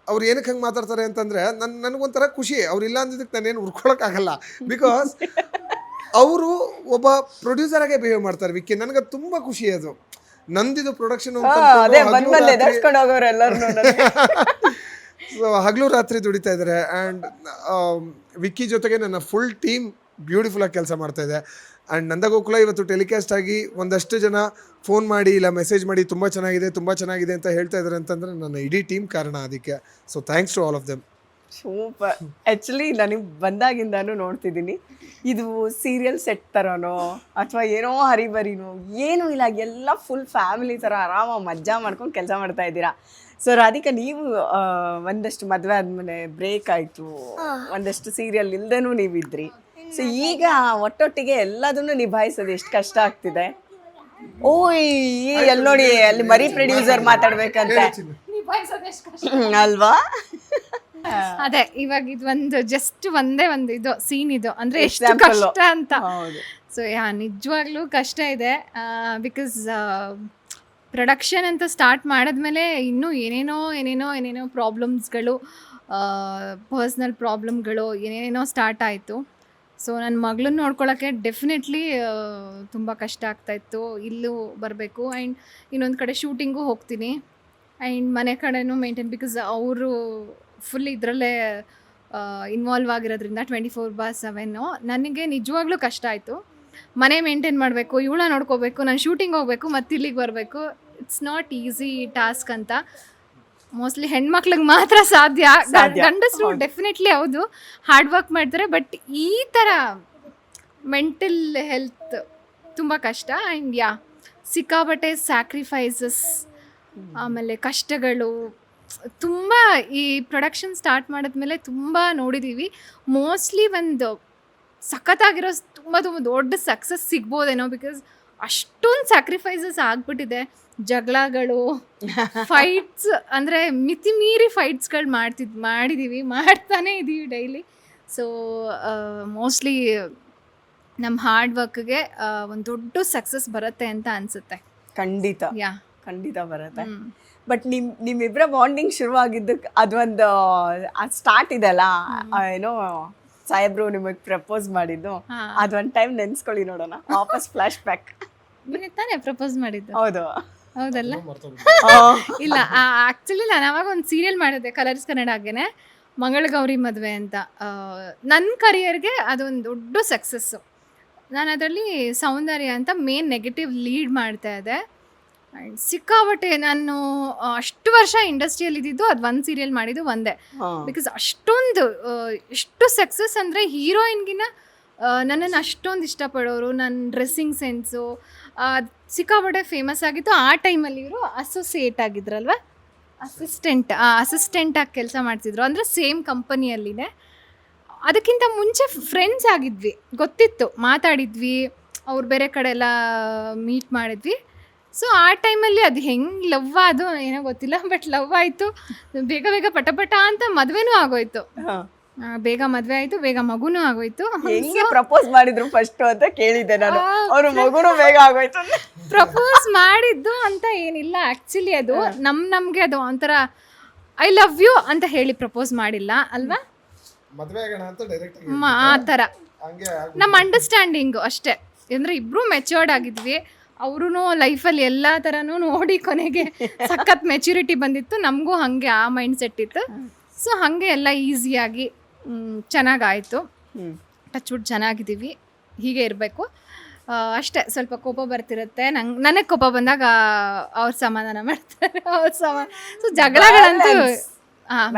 ಅವ್ರು ಏನಕ್ಕೆ ಹಂಗೆ ಮಾತಾಡ್ತಾರೆ ಅಂತಂದರೆ ನನಗೊಂಥರ ಖುಷಿ. ಅವ್ರು ಇಲ್ಲ ಅಂದಿದ್ದಕ್ಕೆ ನಾನೇನು ಉರ್ಕೊಳಕ್ಕಾಗಲ್ಲ. ಬಿಕಾಸ್ ಅವರು ಒಬ್ಬ ಪ್ರೊಡ್ಯೂಸರಾಗೆ ಬಿಹೇವ್ ಮಾಡ್ತಾರೆ ವಿಕ್ಕಿ. ನನಗೆ ತುಂಬ ಖುಷಿ ಅದು. ನಂದಿದು ಪ್ರೊಡಕ್ಷನ್ ಸೊ ಹಗಲು ರಾತ್ರಿ ದುಡಿತಾ ಇದ್ದಾರೆ. ಆ್ಯಂಡ್ ವಿಕ್ಕಿ ಜೊತೆಗೆ ನನ್ನ ಫುಲ್ ಟೀಮ್ ಬ್ಯೂಟಿಫುಲ್ಲಾಗಿ ಕೆಲಸ ಮಾಡ್ತಾ ಇದೆ. ಆ್ಯಂಡ್ ನಂದಗೋಕುಲ ಇವತ್ತು ಟೆಲಿಕಾಸ್ಟ್ ಆಗಿ ಒಂದಷ್ಟು ಜನ ಫೋನ್ ಮಾಡಿ ಇಲ್ಲ ಮೆಸೇಜ್ ಮಾಡಿ ತುಂಬ ಚೆನ್ನಾಗಿದೆ ಅಂತ ಹೇಳ್ತಾ ಇದ್ದಾರೆ ಅಂತಂದರೆ ನನ್ನ ಇಡೀ ಟೀಮ್ ಕಾರಣ ಅದಕ್ಕೆ. So thanks to all of them. Super. Actually ನನಗೆ ಬಂದಾಗಿಂದಾನು ನೋಡ್ತಿದ್ದೀನಿ, ಇದು ಸೀರಿಯಲ್ ಸೆಟ್ ಥರನೋ ಅಥವಾ ಏನೋ ಹರಿಬರಿನೋ ಏನೂ ಇಲ್ಲ, ಎಲ್ಲ ಫುಲ್ ಫ್ಯಾಮಿಲಿ ಥರ ಆರಾಮಾಗಿ ಮಜಾ ಮಾಡ್ಕೊಂಡು ಕೆಲಸ ಮಾಡ್ತಾ ಇದ್ದೀರಾ. ಸೊ ರಾಧಿಕಾ, ನೀವು ಒಂದಷ್ಟು ಮದುವೆ ಆದಮೇಲೆ ಬ್ರೇಕ್ ಆಯಿತು, ಒಂದಷ್ಟು ಸೀರಿಯಲ್ ಇಲ್ದೇನೂ ನೀವಿದ್ರಿ. ಸೊ ಈಗ ಒಟ್ಟೊಟ್ಟಿಗೆ ಎಲ್ಲದನ್ನು ನಿಭಾಯಿಸೋದು ಎಷ್ಟು ಕಷ್ಟ ಆಗ್ತಿದೆ? ಎಲ್ಲಿ ನೋಡಿ ಅಲ್ಲಿ ಮರಿ ಪ್ರೊಡ್ಯೂಸರ್ ಮಾತಾಡ್ಬೇಕಂತ ಅಲ್ವಾ? ಅದೇ ಇವಾಗ ಇದು ಒಂದು ಜಸ್ಟ್ ಒಂದೇ ಒಂದು ಇದು ಸೀನ್ ಇದು ಅಂದ್ರೆ ಎಷ್ಟು ಕಷ್ಟ ಅಂತ. ಸೊ ನಿಜವಾಗ್ಲೂ ಕಷ್ಟ ಇದೆ. ಬಿಕಾಸ್ ಪ್ರೊಡಕ್ಷನ್ ಅಂತ ಸ್ಟಾರ್ಟ್ ಮಾಡಿದ್ಮೇಲೆ ಇನ್ನೂ ಏನೇನೋ ಪ್ರಾಬ್ಲಮ್ಸ್ಗಳು, ಪರ್ಸ್ನಲ್ ಪ್ರಾಬ್ಲಮ್ಗಳು ಏನೇನೋ ಸ್ಟಾರ್ಟ್ ಆಯಿತು. ಸೊ ನನ್ನ ಮಗಳನ್ನ ನೋಡ್ಕೊಳ್ಳೋಕ್ಕೆ ಡೆಫಿನೆಟ್ಲಿ ತುಂಬ ಕಷ್ಟ ಆಗ್ತಾಯಿತ್ತು. ಇಲ್ಲೂ ಬರಬೇಕು ಆ್ಯಂಡ್ ಇನ್ನೊಂದು ಕಡೆ ಶೂಟಿಂಗೂ ಹೋಗ್ತೀನಿ ಆ್ಯಂಡ್ ಮನೆ ಕಡೆನೂ ಮೇಂಟೈನ್, ಬಿಕಾಸ್ ಅವರು ಫುಲ್ ಇದರಲ್ಲೇ ಇನ್ವಾಲ್ವ್ ಆಗಿರೋದ್ರಿಂದ 24/7 ನನಗೆ ನಿಜವಾಗ್ಲೂ ಕಷ್ಟ ಆಯಿತು. ಮನೆ ಮೇಂಟೈನ್ ಮಾಡಬೇಕು, ಇವಳ ನೋಡ್ಕೋಬೇಕು, ನಾನು ಶೂಟಿಂಗ್ ಹೋಗಬೇಕು, ಮತ್ತು ಇಲ್ಲಿಗೆ ಬರಬೇಕು. ಇಟ್ಸ್ ನಾಟ್ ಈಸಿ ಟಾಸ್ಕ್ ಅಂತ. ಮೋಸ್ಟ್ಲಿ ಹೆಣ್ಮಕ್ಳಿಗೆ ಮಾತ್ರ ಸಾಧ್ಯ. ಗಂಡಸರು ಡೆಫಿನೆಟ್ಲಿ ಹೌದು ಹಾರ್ಡ್ ವರ್ಕ್ ಮಾಡ್ತಾರೆ, ಬಟ್ ಈ ಥರ ಮೆಂಟಲ್ ಹೆಲ್ತ್ ತುಂಬ ಕಷ್ಟ. ಆ್ಯಂಡ್ ಸಿಕ್ಕಾಬಟ್ಟೆ ಸ್ಯಾಕ್ರಿಫೈಸಸ್, ಆಮೇಲೆ ಕಷ್ಟಗಳು ತುಂಬ. ಈ ಪ್ರೊಡಕ್ಷನ್ ಸ್ಟಾರ್ಟ್ ಮಾಡಿದ್ಮೇಲೆ ತುಂಬ ನೋಡಿದ್ದೀವಿ. ಮೋಸ್ಟ್ಲಿ ಒಂದು ಸಖತ್ತಾಗಿರೋ ತುಂಬ ದೊಡ್ಡ ಸಕ್ಸಸ್ ಸಿಗ್ಬೋದೇನೋ, ಬಿಕಾಸ್ ಅಷ್ಟೊಂದು ಸ್ಯಾಕ್ರಿಫೈಸಸ್ ಆಗಿಬಿಟ್ಟಿದೆ. ಜಗಳಗಳು, ಫೈಟ್ಸ್, ಅಂದರೆ ಮಿತಿ ಮೀರಿ ಫೈಟ್ಸ್ಗಳು ಮಾಡಿದ್ದೀವಿ, ಮಾಡ್ತಾನೇ ಇದ್ದೀವಿ ಡೈಲಿ. ಸೊ ಮೋಸ್ಟ್ಲಿ ನಮ್ಮ ಹಾರ್ಡ್ ವರ್ಕ್ಗೆ ಒಂದು ದೊಡ್ಡ ಸಕ್ಸಸ್ ಬರುತ್ತೆ ಅಂತ ಅನಿಸುತ್ತೆ. ಖಂಡಿತ ಬರುತ್ತೆ. ಬಟ್ ನಿಮ್ಮಿಬ್ಬರ ಬಾಂಡಿಂಗ್ ಶುರುವಾಗಿದ್ದಕ್ಕೆ ಅದೊಂದು ಸ್ಟಾರ್ಟ್ ಇದೆಲ್ಲ, ಏನೋ ಸಾಹೇಬ್ರು ನಿಮಗೆ ಪ್ರಪೋಸ್ ಮಾಡಿದ್ದು, ಅದೊಂದು ಟೈಮ್ ನೆನ್ಸ್ಕೊಳ್ಳಿ ನೋಡೋಣ, ವಾಪಸ್ ಫ್ಲಾಶ್ ಬ್ಯಾಕ್. ನೀನೇ ತಾನೇ ಪ್ರಪೋಸ್ ಮಾಡಿದ್ದು? ಹೌದಲ್ಲ? ಇಲ್ಲ, ಆ್ಯಕ್ಚುಲಿ ನಾನು ಅವಾಗ ಒಂದು ಸೀರಿಯಲ್ ಮಾಡಿದ್ದೆ ಕಲರ್ಸ್ ಕನ್ನಡಾಗೇನೆ, ಮಂಗಳಗೌರಿ ಮದುವೆ ಅಂತ. ನನ್ನ ಕರಿಯರ್ಗೆ ಅದೊಂದು ದೊಡ್ಡ ಸಕ್ಸಸ್ಸು. ನಾನು ಅದರಲ್ಲಿ ಸೌಂದರ್ಯ ಅಂತ ಮೇನ್ ನೆಗೆಟಿವ್ ಲೀಡ್ ಮಾಡ್ತಾ ಇದ್ದೆ. ಸಿಕ್ಕಾಬಟ್ಟೆ ನಾನು ಅಷ್ಟು ವರ್ಷ ಇಂಡಸ್ಟ್ರಿಯಲ್ಲಿ ಇದ್ದಿದ್ದು ಅದು ಒಂದು ಸೀರಿಯಲ್ ಮಾಡಿದ್ದು ಒಂದೇ. ಬಿಕಾಸ್ ಅಷ್ಟೊಂದು ಎಷ್ಟು ಸಕ್ಸಸ್ ಅಂದರೆ ಹೀರೋಯಿನ್ಗಿನ ನನ್ನನ್ನು ಅಷ್ಟೊಂದು ಇಷ್ಟಪಡೋರು, ನನ್ನ ಡ್ರೆಸ್ಸಿಂಗ್ ಸೆನ್ಸು ಸಿಕ್ಕಾಬಟ್ಟೆ ಫೇಮಸ್ ಆಗಿತ್ತು. ಆ ಟೈಮಲ್ಲಿ ಇವರು ಅಸೋಸಿಯೇಟ್ ಆಗಿದ್ರಲ್ವ, ಅಸಿಸ್ಟೆಂಟಾಗಿ ಕೆಲಸ ಮಾಡ್ತಿದ್ರು, ಅಂದರೆ ಸೇಮ್ ಕಂಪನಿಯಲ್ಲಿನೇ. ಅದಕ್ಕಿಂತ ಮುಂಚೆ ಫ್ರೆಂಡ್ಸ್ ಆಗಿದ್ವಿ, ಗೊತ್ತಿತ್ತು, ಮಾತಾಡಿದ್ವಿ, ಅವ್ರು ಬೇರೆ ಕಡೆ ಎಲ್ಲ ಮೀಟ್ ಮಾಡಿದ್ವಿ. ಸೊ ಆ ಟೈಮಲ್ಲಿ ಅದು ಹೆಂಗೆ ಲವ್ ಅದು ಏನೋ ಗೊತ್ತಿಲ್ಲ, ಬಟ್ ಲವ್ ಆಯಿತು ಬೇಗ ಬೇಗ ಪಟ ಅಂತ ಮದುವೆನೂ ಆಗೋಯ್ತು. ಬೇಗ ಮದುವೆ ಆಯಿತು, ಬೇಗ ಮಗುನೂ ಆಗೋಯ್ತು. ಹೆಂಗೆ ಪ್ರಪೋಸ್ ಮಾಡಿದ್ರು ಫಸ್ಟ್ ಅಂತ ಕೇಳಿದ್ದೆ ನಾನು, ಅವ್ರ ಮಗುನೂ ಬೇಗ ಆಗೋಯ್ತು. ಪ್ರಪೋಸ್ ಮಾಡಿದ್ದು ಅಂತ ಏನಿಲ್ಲ, ಆ್ಯಕ್ಚುಲಿ ಅದು ನಮಗೆ ಅದು ಒಂಥರ ಐ ಲವ್ ಯು ಅಂತ ಹೇಳಿ ಪ್ರಪೋಸ್ ಮಾಡಿಲ್ಲ ಅಲ್ವಾ, ಆ ಥರ ನಮ್ಮ ಅಂಡರ್ಸ್ಟ್ಯಾಂಡಿಂಗು ಅಷ್ಟೇ. ಅಂದರೆ ಇಬ್ಬರು ಮೆಚ್ಯೂರ್ಡ್ ಆಗಿದ್ವಿ, ಅವ್ರೂ ಲೈಫಲ್ಲಿ ಎಲ್ಲ ಥರನೂ ನೋಡಿ ಕೊನೆಗೆ ಸಖತ್ ಮೆಚ್ಯೂರಿಟಿ ಬಂದಿತ್ತು, ನಮಗೂ ಹಾಗೆ ಆ ಮೈಂಡ್ ಸೆಟ್ ಇತ್ತು. ಸೊ ಹಾಗೆ ಎಲ್ಲ ಈಸಿಯಾಗಿ ಚೆನ್ನಾಗಾಯಿತು. ಟಚ್ ವುಡ್ ಚೆನ್ನಾಗಿದ್ದೀವಿ, ಹೀಗೆ ಇರಬೇಕು ಅಷ್ಟೇ. ಸ್ವಲ್ಪ ಕೋಪ ಬರ್ತಿರುತ್ತೆ, ನನಗೆ ಕೋಪ ಬಂದಾಗ ಅವ್ರು ಸಮಾಧಾನ ಮಾಡ್ತಾರೆ, ಸೊ ಜಗಳಗಳಂತೂ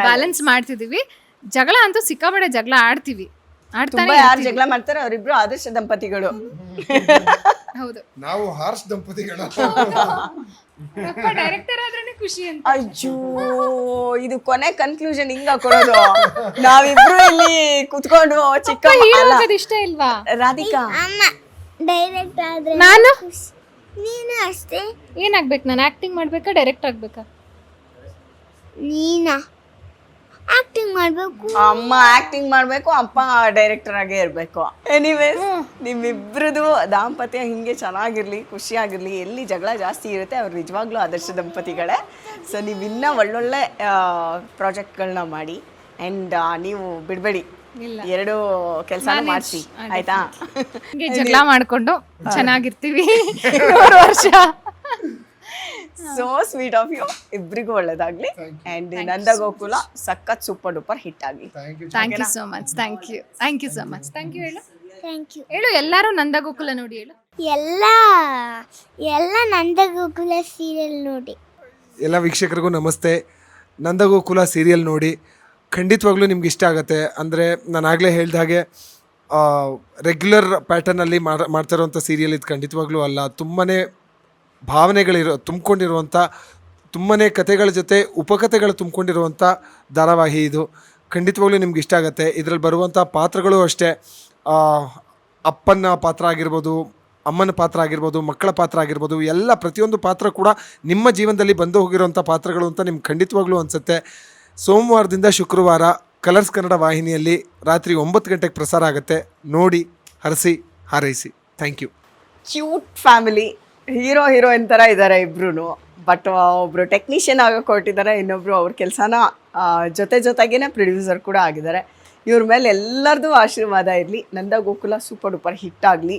ಬ್ಯಾಲೆನ್ಸ್ ಮಾಡ್ತಿದ್ದೀವಿ. ಜಗಳ ಅಂತೂ ಸಿಕ್ಕಾಬಡೆ ಜಗಳ ಆಡ್ತೀವಿ, ಆಡ್ತಾನೆ. ಯಾರು ಜಗಳ ಮಾಡ್ತಾರೆ ಅವರಿಬ್ರು ಆದರ್ಶ ದಂಪತಿಗಳು. ಹೌದು, ನಾವು ಹಾರ್ಷ್ ದಂಪತಿಗಳು. ಡೈರೆಕ್ಟರ್ ಆದ್ರೆ ಖುಷಿ ಅಂತ. ಅಯ್ಯೋ, ಇದು ಕೊನೆ ಕನ್ಕ್ಲೂಷನ್ ಹಿಂಗ ಕೊಡೋದು. ನಾವಿಬ್ರು ಇಲ್ಲಿ ಕುತ್ಕೊಂಡು ಚಿಕ್ಕ ಇಷ್ಟ ಇಲ್ವಾ ರಾಧಿಕಾ? ಅಮ್ಮ ಡೈರೆಕ್ಟ್ ಆದ್ರೆ ನಾನು ನೀನು ಅಷ್ಟೇ. ಏನಾಗ್ಬೇಕು ನಾನು? ಆಕ್ಟಿಂಗ್ ಮಾಡ್ಬೇಕಾ ಡೈರೆಕ್ಟ್ ಆಗ್ಬೇಕಾ? ನೀನಾ ಆಕ್ಟಿಂಗ್ ಮಾಡ್ಬೇಕು, ಅಮ್ಮ ಆಕ್ಟಿಂಗ್ ಮಾಡ್ಬೇಕು, ಅಪ್ಪ ಡೈರೆಕ್ಟರ್ ಆಗೇ ಇರ್ಬೇಕು. ಎನಿವೇಸ್, ನಿಮ್ಮಿಬ್ರದು ದಾಂಪತ್ಯ ಹಿಂಗೆ ಚೆನ್ನಾಗಿರ್ಲಿ, ಖುಷಿಯಾಗಿರ್ಲಿ. ಎಲ್ಲಿ ಜಗಳ ಜಾಸ್ತಿ ಇರುತ್ತೆ ಅವ್ರು ನಿಜವಾಗ್ಲೂ ಆದರ್ಶ ದಂಪತಿಗಳೇ. ಸೊ ನೀವು ಇನ್ನೂ ಒಳ್ಳೊಳ್ಳೆ ಪ್ರಾಜೆಕ್ಟ್ಗಳನ್ನ ಮಾಡಿ, ಆ್ಯಂಡ್ ನೀವು ಬಿಡಬೇಡಿ, ಎರಡು ಕೆಲಸ ಮಾಡಿಸಿ, ಆಯ್ತಾ? ಜಗಳ ಮಾಡ್ಕೊಂಡು ಚೆನ್ನಾಗಿರ್ತೀವಿ ವರ್ಷ. So sweet of you. ಇಬ್ರಿಗೂ ಒಳ್ಳೇದಾಗ್ಲಿ. ಅಂಡ್ ನಂದಗೋಕುಲ ಸಖತ್ ಸೂಪರ್ ಡೂಪರ್ ಹಿಟ್ ಆಗಲಿ. Thank you so much. Thank you so much. Thank you. Thank you. ಹೇಳು, ಎಲ್ಲರೂ ನಂದಗೋಕುಲ ನೋಡಿ ಹೇಳು. ಎಲ್ಲ ನಂದಗೋಕುಲ ಸೀರಿಯಲ್ ನೋಡಿ. ಎಲ್ಲ ವೀಕ್ಷಕರಿಗೂ ನಮಸ್ತೆ. ನಂದಗೋಕುಲ ಸೀರಿಯಲ್ ನೋಡಿ, ಖಂಡಿತವಾಗ್ಲೂ ನಿಮ್ಗೆ ಇಷ್ಟ ಆಗುತ್ತೆ. ಅಂದರೆ ನಾನು ಆಗಲೇ ಹೇಳ್ದ ಹಾಗೆ ರೆಗ್ಯುಲರ್ ಪ್ಯಾಟರ್ನಲ್ಲಿ ಮಾಡ್ತಿರೋಂಥ ಸೀರಿಯಲ್ ಇದು ಖಂಡಿತವಾಗ್ಲೂ ಅಲ್ಲ. ತುಂಬಾ ತುಂಬಿಕೊಂಡಿರುವಂಥ, ತುಂಬಾ ಕಥೆಗಳ ಜೊತೆ ಉಪಕಥೆಗಳು ತುಂಬಿಕೊಂಡಿರುವಂಥ ಧಾರಾವಾಹಿ ಇದು. ಖಂಡಿತವಾಗ್ಲೂ ನಿಮ್ಗೆ ಇಷ್ಟ ಆಗುತ್ತೆ. ಇದರಲ್ಲಿ ಬರುವಂಥ ಪಾತ್ರಗಳು ಅಷ್ಟೇ, ಅಪ್ಪನ ಪಾತ್ರ ಆಗಿರ್ಬೋದು, ಅಮ್ಮನ ಪಾತ್ರ ಆಗಿರ್ಬೋದು, ಮಕ್ಕಳ ಪಾತ್ರ ಆಗಿರ್ಬೋದು, ಎಲ್ಲ ಪ್ರತಿಯೊಂದು ಪಾತ್ರ ಕೂಡ ನಿಮ್ಮ ಜೀವನದಲ್ಲಿ ಬಂದು ಹೋಗಿರೋಂಥ ಪಾತ್ರಗಳು ಅಂತ ನಿಮ್ಗೆ ಖಂಡಿತವಾಗ್ಲೂ ಅನಿಸುತ್ತೆ. ಸೋಮವಾರದಿಂದ ಶುಕ್ರವಾರ ಕಲರ್ಸ್ ಕನ್ನಡ ವಾಹಿನಿಯಲ್ಲಿ ರಾತ್ರಿ 9 ಗಂಟೆಗೆ ಪ್ರಸಾರ ಆಗುತ್ತೆ. ನೋಡಿ, ಹರಸಿ, ಹಾರೈಸಿ. Thank you. Cute family, hero heroine ಥರ ಇದ್ದಾರೆ ಇಬ್ರು. ಬಟ್ ಒಬ್ಬರು ಟೆಕ್ನಿಷಿಯನ್ ಆಗೋಕೆ ಹೊರಟಿದ್ದಾರೆ, ಇನ್ನೊಬ್ರು ಅವ್ರ ಕೆಲಸನ ಜೊತೆಗೇನೆ ಪ್ರೊಡ್ಯೂಸರ್ ಕೂಡ ಆಗಿದ್ದಾರೆ. ಇವ್ರ ಮೇಲೆ ಎಲ್ಲರದು ಆಶೀರ್ವಾದ ಇರಲಿ. ನಂದ ಗೋಕುಲ ಸೂಪರ್ ಡೂಪರ್ ಹಿಟ್ ಆಗಲಿ.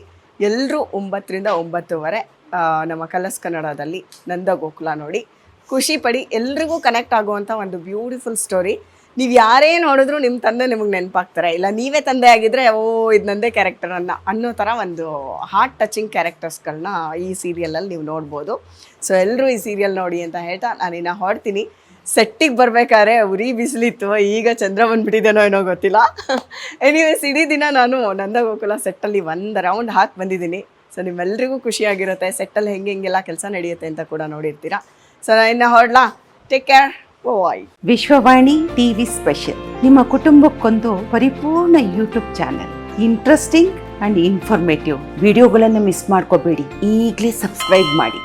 ಎಲ್ಲರೂ 9 ರಿಂದ 9:30 ನಮ್ಮ ಕಲರ್ಸ್ ಕನ್ನಡದಲ್ಲಿ ನಂದ ಗೋಕುಲ ನೋಡಿ ಖುಷಿ ಪಡಿ. ಎಲ್ರಿಗೂ ಕನೆಕ್ಟ್ ಆಗುವಂಥ ಒಂದು ಬ್ಯೂಟಿಫುಲ್ ಸ್ಟೋರಿ. ನೀವು ಯಾರೇ ನೋಡಿದ್ರು ನಿಮ್ಮ ತಂದೆ ನಿಮಗೆ ನೆನಪಾಗ್ತಾರೆ, ಇಲ್ಲ ನೀವೇ ತಂದೆ ಆಗಿದ್ರೆ ಓ ಇದು ನಂದೇ ಕ್ಯಾರೆಕ್ಟರ್ ಅನ್ನೋ ಥರ ಒಂದು ಹಾರ್ಟ್ ಟಚಿಂಗ್ ಕ್ಯಾರೆಕ್ಟರ್ಸ್ಗಳನ್ನ ಈ ಸೀರಿಯಲಲ್ಲಿ ನೀವು ನೋಡ್ಬೋದು. ಸೊ ಎಲ್ಲರೂ ಈ ಸೀರಿಯಲ್ ನೋಡಿ ಅಂತ ಹೇಳ್ತಾ ನಾನಿನ್ನು ಹೊಡ್ತೀನಿ. ಸೆಟ್ಟಿಗೆ ಬರಬೇಕಾದ್ರೆ ಉರಿ ಬಿಸಿಲಿತ್ತು, ಈಗ ಚಂದ್ರ ಬಂದುಬಿಟ್ಟಿದ್ದೇನೋ ಏನೋ ಗೊತ್ತಿಲ್ಲ. ಎನಿವೇಸ್ ಇಡೀ ದಿನ ನಾನು ನಂದ ಗೋಕುಲ ಸೆಟ್ಟಲ್ಲಿ ಒಂದು ರೌಂಡ್ ಹಾಕಿ ಬಂದಿದ್ದೀನಿ. ಸೊ ನಿಮ್ಮೆಲ್ರಿಗೂ ಖುಷಿಯಾಗಿರುತ್ತೆ. ಸೆಟ್ಟಲ್ಲಿ ಹೆಂಗೆಲ್ಲ ಕೆಲಸ ನಡೆಯುತ್ತೆ ಅಂತ ಕೂಡ ನೋಡಿರ್ತೀರಾ. ಸೊ ನಾನು ಇನ್ನು ಹೊರಡ್ಲಾ, ಟೇಕ್ ಕೇರ್, ಬಾಯ್. ವಿಶ್ವವಾಣಿ ಟಿವಿ ಸ್ಪೆಷಲ್ ನಿಮ್ಮ ಕುಟುಂಬಕ್ಕೊಂದು ಪರಿಪೂರ್ಣ YouTube channel. Interesting and informative ವಿಡಿಯೋಗಳನ್ನು ಮಿಸ್ ಮಾಡ್ಕೋಬೇಡಿ. ಈಗಲೇ ಸಬ್ಸ್ಕ್ರೈಬ್ ಮಾಡಿ.